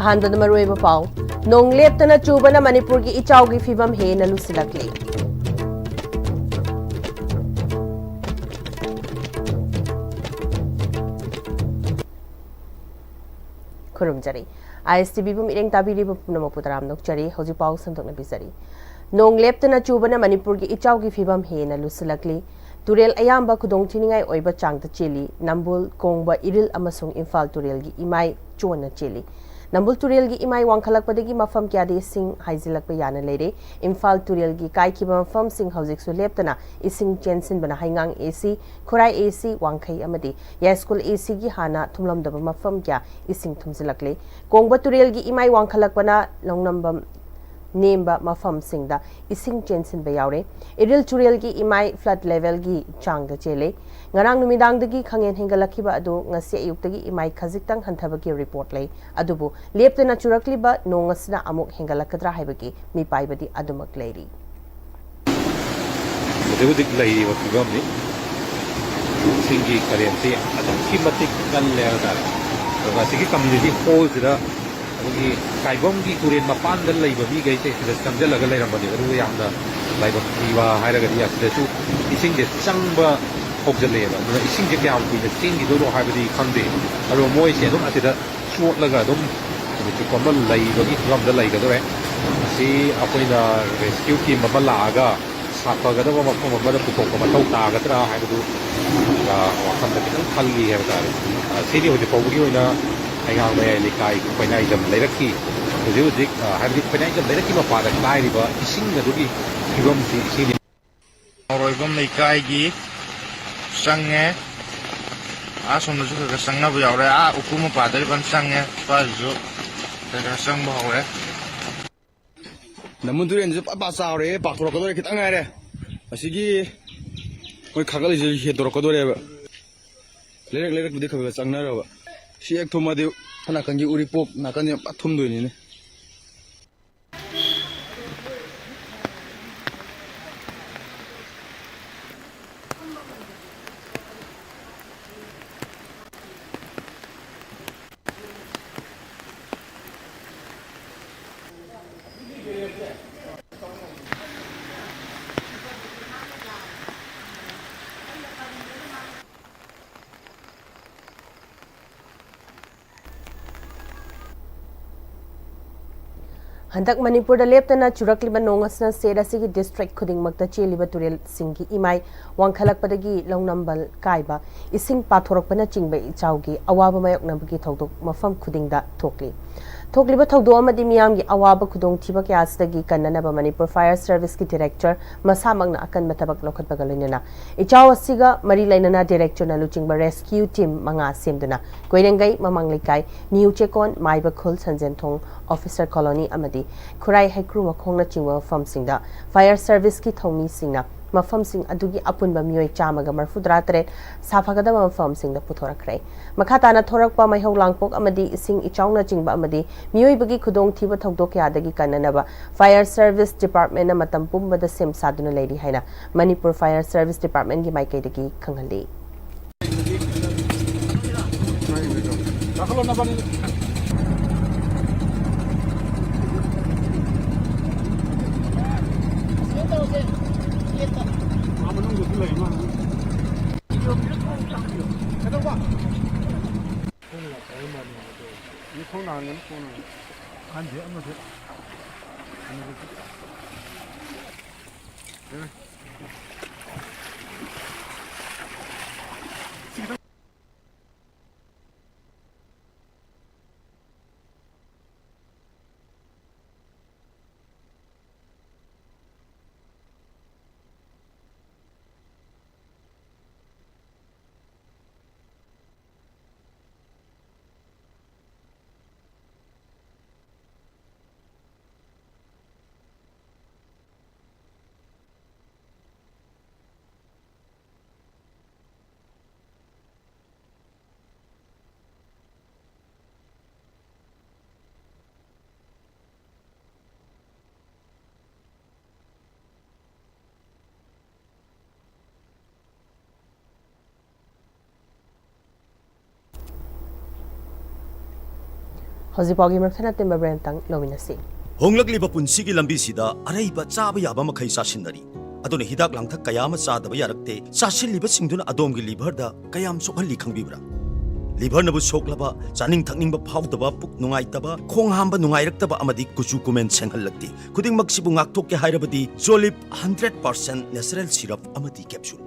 ꯑꯍꯥꯟꯕꯗ ꯃꯔꯨꯑꯣꯏꯕ ꯄꯥꯎ ꯅꯣꯡ ꯂꯦꯞꯇꯅ ꯆꯨꯕꯅ ꯃꯅꯤꯄꯨꯔꯒꯤ ꯏꯆꯥꯎꯒꯤ ꯐꯤꯚꯝ ꯍꯦꯟꯅ ꯂꯨꯁꯤꯜꯂꯛꯂꯤ꯫ ꯈꯨꯔꯨꯝꯖꯔꯤ Am-Istv ꯕꯨ ꯃꯤꯠꯌꯦꯡ ꯇꯥꯕꯤꯔꯤꯕ ꯄꯨꯝꯅꯃꯛꯄꯨ ꯇꯔꯥꯝꯅ ꯅꯣꯛꯆꯔꯤ꯫ ꯍꯧꯖꯤꯛ ꯄꯥꯎ ꯁꯟꯗꯣꯛꯅ ꯄꯤꯖꯔꯤ꯫ ꯅꯣꯡ ꯂꯦꯞꯇꯅ ꯆꯨꯕꯅ ꯃꯅꯤꯄꯨꯔꯒꯤ ꯏꯆꯥꯎꯒꯤ ꯐꯤꯚꯝ ꯍꯦꯟꯅ ꯂꯨꯁꯤꯜꯂꯛꯂꯤ꯫ ꯇꯨꯔꯦꯜ ꯑꯌꯥꯝꯕ ꯈꯨꯗꯣꯡꯊꯤꯅꯤꯡꯉꯥꯏ ꯑꯣꯏꯕ ꯆꯥꯡꯗ ꯆꯦꯜꯂꯤ꯫ ꯅꯝꯕꯨꯜ, ꯀꯣꯡꯕ, ꯏꯔꯤꯜ ꯑꯃꯁꯨꯡ ꯏꯝꯐꯥꯜ ꯇꯨꯔꯦꯜꯒꯤ ꯏꯃꯥꯏ ꯆꯣꯟꯅ ꯆꯦꯜꯂꯤ꯫ ꯅꯝꯕꯨꯜ ꯇꯨꯔꯦꯜꯒꯤ ꯏꯃꯥꯏ ꯋꯥꯡꯈꯠꯂꯛꯄꯗꯒꯤ ꯃꯐꯝ ꯀꯌꯥꯗ ꯏꯁꯤꯡ ꯍꯩꯖꯤꯜꯂꯛꯄ ꯌꯥꯅ ꯂꯩꯔꯦ꯫ ꯏꯝꯐꯥꯜ ꯇꯨꯔꯦꯜꯒꯤ ꯀꯥꯏꯈꯤꯕ ꯃꯐꯝꯁꯤꯡ ꯍꯧꯖꯤꯛꯁꯨ ꯂꯦꯞꯇꯅ ꯏꯁꯤꯡ ꯆꯦꯟꯁꯤꯟꯕꯅ ꯍꯩꯉꯥꯡ AC, ꯈꯨꯔꯥꯏ AC, ꯋꯥꯡꯈꯩ ꯑꯃꯗꯤ ꯌꯥꯏꯁ꯭ꯀꯨꯜ ACꯒꯤ ꯍꯥꯟꯅ ꯊꯨꯝꯂꯝꯗꯕ ꯃꯐꯝ ꯀꯌꯥ ꯏꯁꯤꯡ ꯊꯨꯝꯖꯤꯜꯂꯛꯂꯦ꯫ ꯀꯣꯡꯕ ꯇꯨꯔꯦꯜꯒꯤ ꯏꯃꯥꯏ ꯋꯥꯡꯈꯠꯂꯛꯄꯅ ꯂꯧꯅꯝꯕꯝ ꯅꯦꯝꯕ ꯃꯐꯝꯁꯤꯡꯗ ꯏꯁꯤꯡ ꯆꯦꯟꯁꯤꯟꯕ ꯌꯥꯎꯔꯦ꯫ ꯏꯔꯤꯜ ꯇꯨꯔꯦꯜꯒꯤ ꯏꯃꯥꯏ ꯐ꯭ꯂꯗ ꯂꯦꯚꯦꯜꯒꯤ ꯆꯥꯡꯗ ꯆꯦꯜꯂꯦ꯫ ꯉꯔꯥꯡ ꯅꯨꯃꯤꯗꯥꯡꯗꯒꯤ ꯈꯪꯍꯦꯟ ꯍꯦꯟꯒꯠꯂꯛꯈꯤꯕ ꯑꯗꯨ ꯉꯁꯤ ꯑꯌꯨꯛꯇꯒꯤ ꯏꯃꯥꯏ ꯈꯖꯤꯛꯇꯪ ꯍꯟꯊꯕꯒꯤ ꯔꯤꯄꯣꯔꯠ ꯂꯩ꯫ ꯑꯗꯨꯕꯨ ꯂꯦꯞꯇꯅ ꯆꯨꯔꯛꯂꯤꯕ ꯅꯣꯡ ꯑꯁꯤꯅ ꯑꯃꯨꯛ ꯍꯦꯟꯒꯠꯂꯛꯀꯗ꯭ꯔꯥ ꯍꯥꯏꯕꯒꯤ ꯃꯤꯄꯥꯏꯕꯗꯤ ꯑꯗꯨꯃꯛ ꯂꯩꯔꯤ꯫ ꯍꯧꯖꯤꯛ ꯂꯩꯔꯤꯕ ꯐꯤꯚꯝꯅꯤ ꯏꯁꯤꯡꯒꯤ ꯀꯔꯦꯟꯁꯤ ꯑꯗꯨꯛꯀꯤ ꯃꯇꯤꯛ ꯀꯜꯂꯦ ꯍꯥꯏꯇꯥꯔꯦ꯫ ꯑꯗꯨꯒ ꯑꯁꯤꯒꯤ ꯀꯝꯃ꯭ꯌꯨꯅꯤꯇꯤ ꯍꯣꯜꯁꯤꯗ ꯑꯩꯈꯣꯏꯒꯤ ꯀꯥꯏꯕꯝꯒꯤ ꯇꯨꯔꯦꯟ ꯃꯄꯥꯟꯗ ꯂꯩꯕ ꯃꯤꯈꯩꯁꯦ ꯁꯤꯗ ꯆꯪꯁꯤꯜꯂꯒ ꯂꯩꯔꯝꯕꯅꯦꯕ꯫ ꯑꯗꯨꯒ ꯌꯥꯝꯅ ꯂꯥꯏꯕꯛ ꯊꯤꯕ ꯍꯥꯏꯔꯒꯗꯤ ꯑꯁꯤꯗꯁꯨ ꯏꯁꯤꯡꯁꯦ ꯆꯪꯕ ꯍꯧꯖꯤꯜꯂꯛꯑꯦꯕ꯫ ꯑꯗꯨꯅ ꯏꯁꯤꯡꯁꯦ ꯀꯌꯥꯝ ꯀꯨꯏꯅ ꯆꯦꯟꯈꯤꯗꯣꯏꯅꯣ ꯍꯥꯏꯕꯗꯤ ꯈꯪꯗꯦ꯫ ꯑꯗꯣ ꯃꯣꯏꯁꯦ ꯑꯗꯨꯝ ꯑꯁꯤꯗ ꯆꯣꯠꯂꯒ ꯑꯗꯨꯝ ꯅꯨꯃꯤꯠ ꯆꯨꯞꯄ ꯑꯃ ꯂꯩꯕꯒꯤ ꯐꯤꯚꯝꯗ ꯂꯩꯒꯗꯧꯔꯦ꯫ ꯃꯁꯤ ꯑꯩꯈꯣꯏꯅ ꯔꯦꯁꯀ꯭ꯌꯨ ꯇꯤꯝ ꯑꯃ ꯂꯥꯛꯑꯒ ꯁꯥꯐꯒꯗꯕ ꯃꯐꯝ ꯑꯃꯗ ꯄꯨꯊꯣꯛꯄ ꯃꯊꯧ ꯇꯥꯒꯗ꯭ꯔꯥ ꯍꯥꯏꯕꯗꯨ ꯋꯥꯈꯜꯗ ꯈꯤꯇꯪ ꯈꯜꯂꯤ ꯍꯥꯏꯕ ꯇꯥꯔꯦ꯫ ꯁꯤꯗꯤ ꯍꯧꯖꯤꯛ ꯐꯥꯎꯕꯒꯤ ꯑꯣꯏꯅ ꯍꯩꯉꯥꯡ ꯃꯌꯥꯏ ꯂꯩꯀꯥꯏ ꯈꯣꯏꯅꯥꯏꯖꯝ ꯂꯩꯔꯛꯀꯤ ꯍꯧꯖꯤꯛ ꯍꯥꯏꯕꯗꯤ ꯈꯣꯏꯅꯥꯏꯖꯝ ꯂꯩꯔꯛꯀꯤ ꯃꯄꯥꯗ ꯀꯥꯏꯔꯤꯕ ꯏꯁꯤꯡ ꯑꯗꯨꯒꯤ ꯐꯤꯚꯝꯁꯤ ꯁꯤꯅꯤ꯫ ꯃꯔꯣꯏꯕꯝ ꯂꯩꯀꯥꯏꯒꯤ ꯆꯪꯉꯦ ꯑꯁꯣꯝꯗꯁꯨ ꯈꯔ ꯆꯪꯅꯕ ꯌꯥꯎꯔꯦ꯫ ꯎꯀꯨ ꯃꯄꯥꯗꯒꯤ ꯐꯖꯅ ꯆꯪꯉꯦ꯫ ꯁ꯭ꯋꯥꯏꯁꯤꯁꯨ ꯈꯔ ꯆꯪꯕ ꯍꯧꯔꯦ꯫ ꯅꯝꯕꯨꯜ ꯇꯨꯔꯦꯟꯁꯤ ꯄꯥꯛ ꯆꯥꯎꯔꯦ, ꯄꯥꯛꯊꯣꯔꯛꯀꯗꯧꯔꯦ, ꯈꯤꯇꯪ ꯉꯥꯏꯔꯦ꯫ ꯑꯁꯤꯒꯤ ꯃꯣꯏ ꯈꯥꯒꯠꯂꯤꯁꯤ ꯍꯦꯟꯗꯣꯔꯛꯀꯗꯧꯔꯦꯕ꯫ ꯂꯩꯔꯛꯄꯨꯗꯤ ꯈꯔ ꯈꯔ ꯆꯪꯅꯔꯕ꯫ ꯁꯤ ꯍꯦꯛ ꯊꯨꯝꯃꯗꯤ ꯅꯥꯀꯟꯒꯤ ꯎꯔꯤꯄꯣꯛ ꯅꯥꯀꯟꯁꯤ ꯄꯨꯔꯥ ꯊꯨꯝꯗꯣꯏꯅꯤꯅꯦ꯫ ꯍꯟꯗꯛ ꯃꯅꯤꯄꯨꯔꯗ ꯂꯦꯞꯇꯅ ꯆꯨꯔꯛꯂꯤꯕ ꯅꯣꯡ ꯑꯁꯤꯅ ꯁ꯭ꯇꯦꯠ ꯑꯁꯤꯒꯤ ꯗꯤꯁꯇ꯭ꯔꯤꯛ ꯈꯨꯗꯤꯡꯃꯛꯇ ꯆꯦꯜꯂꯤꯕ ꯇꯨꯔꯦꯜꯁꯤꯡꯒꯤ ꯏꯃꯥꯏ ꯋꯥꯡꯈꯠꯂꯛꯄꯗꯒꯤ ꯂꯧꯅꯝꯕ ꯀꯥꯏꯕ, ꯏꯁꯤꯡ ꯄꯥꯊꯣꯔꯛꯄꯅꯆꯤꯡꯕ ꯏꯆꯥꯎꯒꯤ ꯑꯋꯥꯕ ꯃꯥꯌꯣꯛꯅꯕꯒꯤ ꯊꯧꯗꯣꯛ ꯃꯐꯝ ꯈꯨꯗꯤꯡꯗ ꯊꯣꯛꯂꯤ꯫ ꯊꯣꯛꯂꯤꯕ ꯊꯧꯗꯣꯛ ꯑꯃꯗꯤ ꯃꯤꯌꯥꯝꯒꯤ ꯑꯋꯥꯕ ꯈꯨꯗꯣꯡꯊꯤꯕ ꯀꯌꯥ ꯑꯁꯤꯗꯒꯤ ꯀꯟꯅꯅꯕ ꯃꯅꯤꯄꯨꯔ ꯐꯥꯌꯔ ꯁꯔꯚꯤꯁꯀꯤ ꯗꯤꯔꯦꯛꯇꯔ ꯃꯁꯥꯃꯛꯅ ꯑꯀꯟꯕ ꯊꯕꯛ ꯂꯧꯈꯠꯄꯒ ꯂꯣꯏꯅꯅ ꯏꯆꯥꯎ ꯑꯁꯤꯒ ꯃꯔꯤ ꯂꯩꯅꯅ ꯗꯤꯔꯦꯛꯇꯔꯅ ꯂꯨꯆꯤꯡꯕ ꯔꯦꯁꯀ꯭ꯌꯨ ꯇꯤꯝ 5 ꯁꯦꯝꯗꯨꯅ ꯀꯣꯏꯔꯦꯡꯒꯩ, ꯃꯃꯥꯡ ꯂꯩꯀꯥꯏ, ꯅꯤꯎ ꯆꯦꯀꯣꯟ, ꯃꯥꯏꯕꯈꯨꯜ, ꯁꯟꯖꯦꯟꯊꯣꯡ, ꯑꯣꯐꯤꯁꯔ ꯀꯣꯂꯣꯅꯤ ꯑꯃꯗꯤ ꯈꯨꯔꯥꯏ ꯍꯩꯀ꯭ꯔꯨ ꯃꯈꯣꯡꯅꯆꯤꯡꯕ ꯃꯐꯝꯁꯤꯡꯗ ꯐꯥꯌꯔ ꯁꯔꯚꯤꯁꯀꯤ ꯊꯧꯃꯤꯁꯤꯡꯅ ꯃꯐꯝꯁꯤꯡ ꯑꯗꯨꯒꯤ ꯑꯄꯨꯟꯕ ꯃꯤꯑꯣꯏ 139 ꯁꯥꯐꯒꯗꯕ ꯃꯐꯝꯁꯤꯡꯗ ꯄꯨꯊꯣꯔꯛꯈ꯭ꯔꯦ꯫ ꯃꯈꯥ ꯇꯥꯅ ꯊꯣꯔꯛꯄ ꯃꯩꯍꯧ ꯂꯥꯡꯄꯣꯛ ꯑꯃꯗꯤ ꯏꯁꯤꯡ ꯏꯆꯥꯎꯅꯆꯤꯡꯕ ꯑꯃꯗꯤ ꯃꯤꯑꯣꯏꯕꯒꯤ ꯈꯨꯗꯣꯡꯊꯤꯕ ꯊꯧꯗꯣꯛ ꯀꯌꯥꯗꯒꯤ ꯀꯟꯅꯅꯕ ꯐꯥꯌꯔ ꯁꯔꯚꯤꯁ ꯗꯤꯄꯥꯔꯠꯃꯦꯟꯠꯅ ꯃꯇꯝ ꯄꯨꯝꯕꯗ ꯁꯦꯝ ꯁꯥꯗꯨꯅ ꯂꯩꯔꯤ ꯍꯥꯏꯅ ꯃꯅꯤꯄꯨꯔ ꯐꯥꯌꯔ ꯁꯔꯚꯤꯁ ꯗꯤꯄꯥꯔꯠꯃꯦꯟꯠꯒꯤ ꯃꯥꯏꯀꯩꯗꯒꯤ ꯈꯪꯍꯜꯂꯤ꯫ ꯍꯧꯖꯤꯛꯐꯥꯎꯒꯤ ꯃꯔꯛꯊꯅ ꯇꯤꯝꯕ ꯕ꯭ꯔꯦꯟꯇꯪ ꯂꯧꯃꯤꯟꯅꯁꯤ ꯍꯣꯡꯂꯛꯂꯤꯕ ꯄꯨꯟꯁꯤꯒꯤ ꯂꯝꯕꯤꯁꯤꯗ ꯑꯔꯩꯕ ꯆꯥꯕ ꯌꯥꯕ ꯃꯈꯩ ꯆꯥꯁꯤꯟꯅꯔꯤ ꯑꯗꯨꯅ ꯍꯤꯗꯥꯛ ꯂꯥꯡꯊꯛ ꯀꯌꯥ ꯑꯃ ꯆꯥꯗꯕ ꯌꯥꯔꯛꯇꯦ ꯆꯥꯁꯤꯜꯂꯤꯕꯁꯤꯡꯗꯨꯅ ꯑꯗꯣꯝꯒꯤ ꯂꯤꯚꯔꯗ ꯀꯌꯥꯝ ꯁꯣꯛꯍꯜꯂꯤ ꯈꯪꯕꯤꯕ꯭ꯔꯥ ꯂꯤꯚꯔꯅꯕꯨ ꯁꯣꯛꯂꯕ ꯆꯥꯅꯤꯡ ꯊꯛꯅꯤꯡꯕ ꯐꯥꯎꯗꯕ ꯄꯨꯛ ꯅꯨꯡꯉꯥꯏꯇꯕ ꯈꯣꯡ ꯍꯥꯝꯕ ꯅꯨꯡꯉꯥꯏꯔꯛꯇꯕ ꯑꯃꯗꯤ ꯀꯨꯆꯨ ꯀꯨꯃꯦꯟ ꯁꯦꯡꯍꯜꯂꯛꯇꯦ ꯈꯨꯗꯤꯡꯃꯛꯁꯤꯕꯨ ꯉꯥꯛꯊꯣꯛꯀꯦ ꯍꯥꯏꯔꯕꯗꯤ ꯖꯣꯂꯤꯞ 100% ꯅꯦꯆꯔꯦꯜ ꯁꯤꯔꯞ ꯑꯃꯗꯤ capsule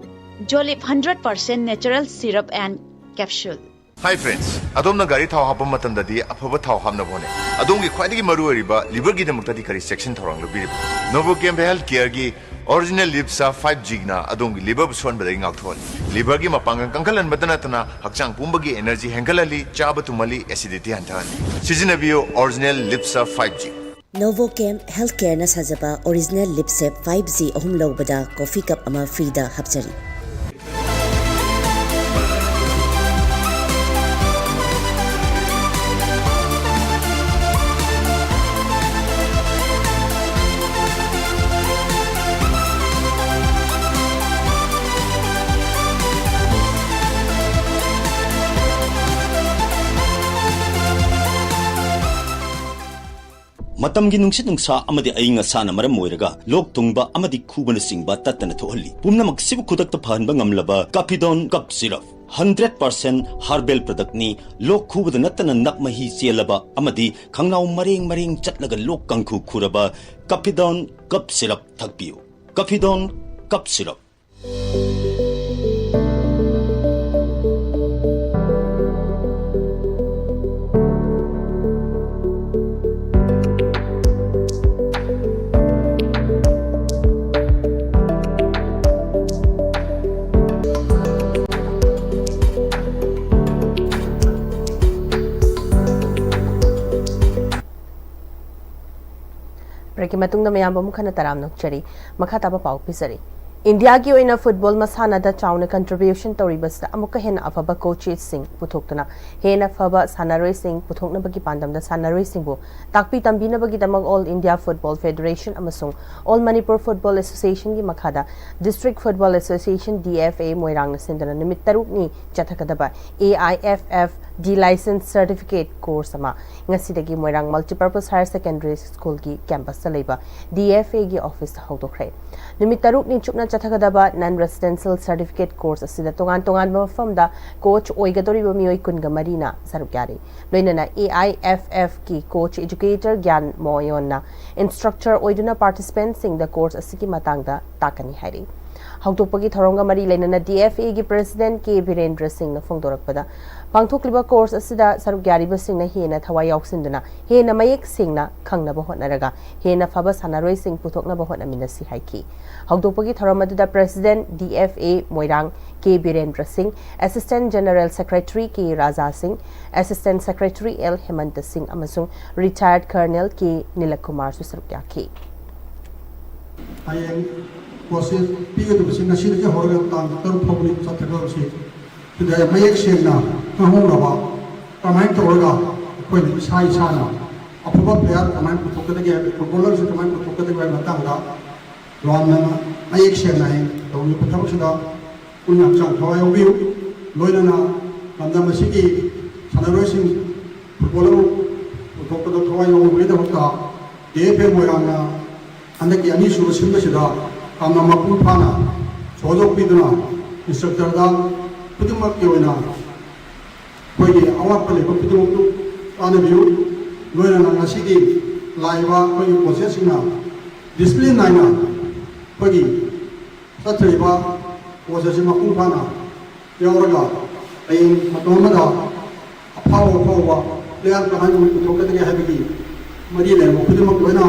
Jolip 100% natural syrup and capsule. Hi friends, adom na gari thau hapam matamdadi afaba thau hamna bone. Adom gi khwaidagi maru oriba liver gi damuktadi kari section thorang lobiri. Novochem Health Care gi original lipsa 5G na adom gi liver buswan badai ngak thon. Liver gi mapangang kangkalan badana tana hakchang pumbagi energy hengalali chaba tumali acidity hantan. Sizinabiyo original lipsa 5G. Novochem Healthcare na sajaba original lipsep 5G ahum lawbada coffee cup ama free da hapchari. ꯃꯇꯝꯒꯤ ꯅꯨꯡꯁꯤꯠ ꯅꯨꯡꯁꯥ ꯑꯃꯗꯤ ꯑꯏꯪ ꯑꯁꯥꯅ ꯃꯔꯝ ꯑꯣꯏꯔꯒ ꯂꯣꯛ ꯊꯨꯡꯕ ꯑꯃꯗꯤ ꯈꯨꯕꯅ ꯆꯤꯡꯕ ꯇꯠꯇꯅ ꯊꯣꯛꯍꯜꯂꯤ ꯄꯨꯝꯅꯃꯛ ꯁꯤꯕꯨ ꯈꯨꯗꯛꯇ ꯐꯍꯟꯕ ꯉꯝꯂꯕ ꯀꯥꯐꯤꯗꯣꯟ ꯀꯞ ꯁꯤꯔꯞ 100% ꯍꯥꯔꯕꯦꯜ ꯄ꯭ꯔꯗꯛꯅꯤ ꯂꯣꯛ ꯈꯨꯕꯗ ꯅꯠꯇꯅ ꯅꯛ ꯃꯍꯤ ꯆꯦꯜꯂꯕ ꯑꯃꯗꯤ ꯈꯪꯅꯥꯎ ꯃꯔꯦꯡ ꯆꯠꯂꯒ ꯂꯣꯛ ꯀꯪꯈꯨ ꯈꯨꯔꯕ ꯀꯥꯐꯤꯗꯣꯟ ꯀꯞ ꯁꯤꯔꯞ ꯊꯛꯄꯤꯌꯨ ꯀꯥꯐꯤꯗꯣꯟ ꯀꯞ ꯁꯤꯔꯞ ब्रेक की मतुंग मयाम मुखना तराम नोक्चरी मखा ताबा पाउ पिसरी इंडिया की ओइना फुटबॉल मसानादा चाउना कंट्रीब्यूशन तौरीबसदा अमुका हेना अफबा कोचेस सिंग पुथोक्तना हेना फबा सानारोय सिंग पुथोक्नबगी पांदमदा सानारोय सिंगबु ताकपी तंबीनबगी दमक ऑल इंडिया फुटबॉल फेडरेशन अमसुंग ऑल मणिपुर फुटबॉल एसोसिएशन की मखादा डिस्ट्रिक्ट फुटबॉल एसोसिएशन DFA मोइरांगना सिंदना निमित तरुकनी चथकदबा AIFF D license certificate course ama ngasidagi moirang multipurpose higher secondary school ki campus ta leiba DFA gi office ta hawdokre numit taruk ni chukna chathagadaba non residential certificate course asida tongan mafam da coach oigadori ba mioi kunga marina sarukyari loinana AIFF ki coach educator gyan moyonna instructor oiduna participants sing the course asigi matangda takani hairi हौतोपगी थौरंगा मरी लेना DFA की president के वीरेंद्र सिंह न फोंदोरकपदा पांथोक्लिबा course असिदा सरुक यारिबा सिंह न हेना थवाई याउसिंदना हेना मयेक सिंह न खंगनबा होटनरगा हेना फबा सानारोय सिंह पुथोकनबा होटनमिनसी हाइकी हौतोपगी थौरमदुदा president DFA Moirang K Virendra Singh assistant general secretary K Raja Singh assistant secretary L Hemant Singh अमसुंग retired colonel K Nilak Kumar सु सरुक याखी कोर्सेस पीगदबसिंग असिदगी होरगा तांग तरु फबनि चथगबसि तुदे मयेक सेंगना खंगरबा कमाइन तोरगा कोइ साइ साना अफबा प्लेयर कमाइन पुथोकदगे फुटबॉलर से कमाइन पुथोकदगे मतंगा लोनना मयेक सेंगना है तौनि पुथबसिदा उन्या चांग थवायोबिउ लोइनना लमदमसिगी सानारोसिंग फुटबॉलर पुथोकद थवायोबिदबता DFA मोयरांना अंदकी अनि सुबा सिंगसिदा कामना मपुं फाना सोजोक्पीदुना इंस्ट्रक्टरदा खुदिमक्की ओइना कोइगी अवाप्पा लेबा खुदिमक्तु तानबियु लोइना ngasiगी लाइबा कोइगी प्रोसेसिंगना डिसिप्लिन नाइना कोइगी सत्थरिबा प्रोसेसिंग मपुं फाना यावरगा अयिं मतोमदा अफावा प्लेयर कहानी पुथोकदगे हाबिगी मरी लेबा खुदिमक् लोइना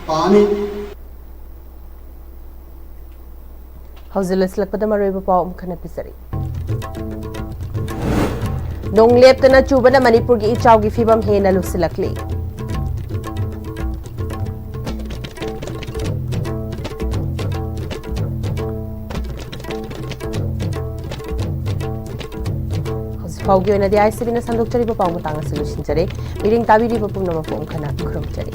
पानी हौजिलस लकपदा मरोइबा पाउ मुखना पिसरी नोंगलेपतना चुबना मणिपुर की इचाव की फिबम हेना लुसिलकली हौगी ओइना DICB ना संदोक्चरिबा पाउ मतंग सलुशन जरे मिरिंग ताबिरिबा पुंगनम फोम खना खुरमचरी